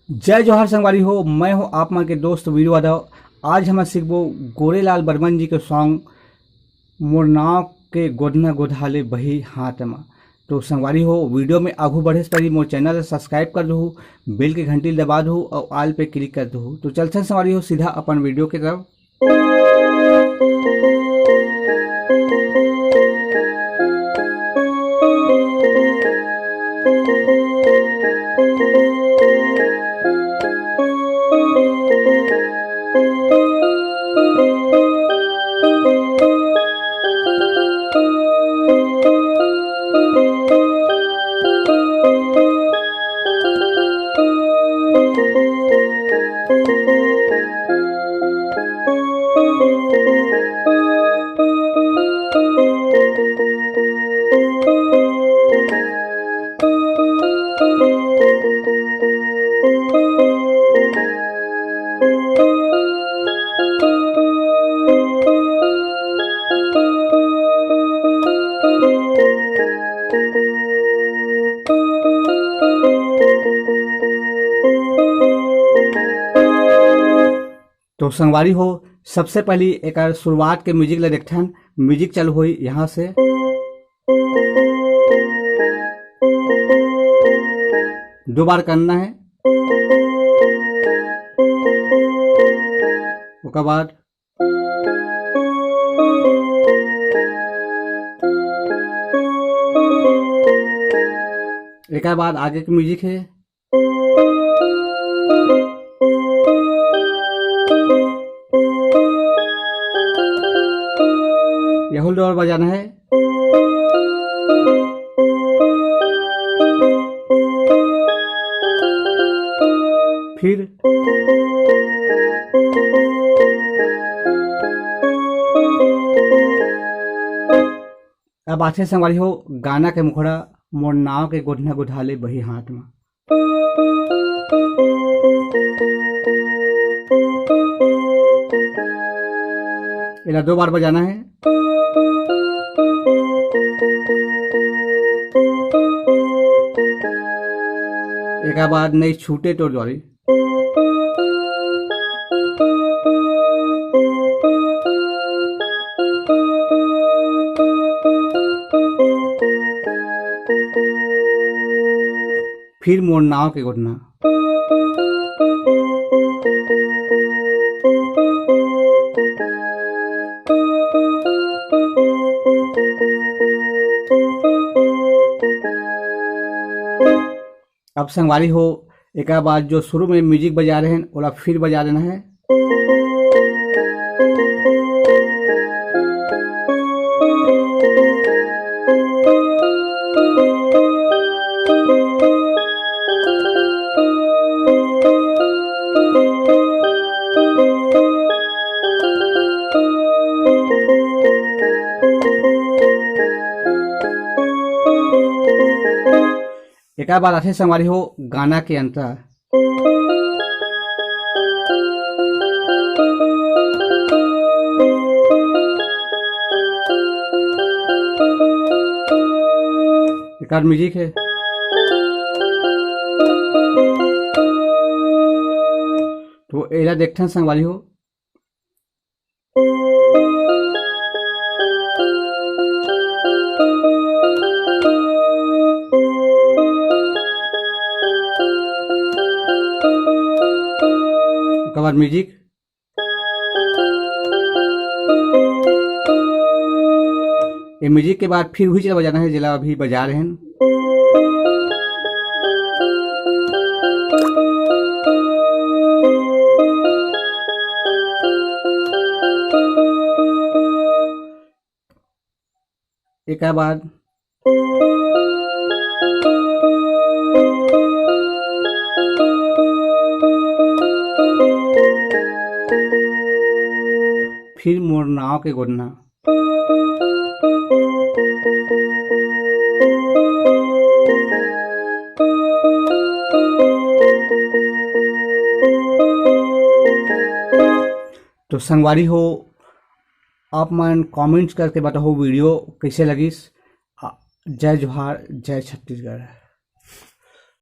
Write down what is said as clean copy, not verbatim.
जय जोहार संगवारी हो। मैं हूँ आप मन के दोस्त वीरू यादव। आज हम सीखबो गोरेलाल बर्मन जी के सॉन्ग मोर नाव के गोदना गोधाले बही हाथ में। तो संगवारी हो, वीडियो में आगू बढ़े से पहले मोर चैनल सब्सक्राइब कर दो, बेल के घंटी दबा दो और आल पे क्लिक कर दो। तो चलते संगवारी हो सीधा अपन वीडियो की तरफ। तो संगवारी हो, सबसे पहले एक शुरुआत के म्यूजिक ले देखते हैं। म्यूजिक चालू हुई यहाँ से। दो बार करना है। उसके बाद एक बाद आगे की म्यूजिक है। यह दौर बजाना है। फिर अब आते संगवारी हो गाना के मुखड़ा मोर नाव के गोधना गोधाले बही हाथ में। इला दो बार बजाना है। एक बाद नहीं छूटे तो द्वारी। फिर मोर नाव के घुटना। अब संगवारी हो, एक बाद जो शुरू में म्यूजिक बजा रहे हैं ओला फिर बजा देना है। एक बार आते संगवारी हो गाना के अंतर। एक म्यूजिक है। तो एला देखते हैं संगवारी हो। Cover music. ये म्यूजिक के बाद फिर वही चला बजाना है जिला अभी बजा रहे हैं। एक बाद फिर मोर नाव के गोदना। तो संगवारी हो, आप मन कमेंट्स करके बताओ वीडियो कैसे लगी। जय जोहार, जय छत्तीसगढ़।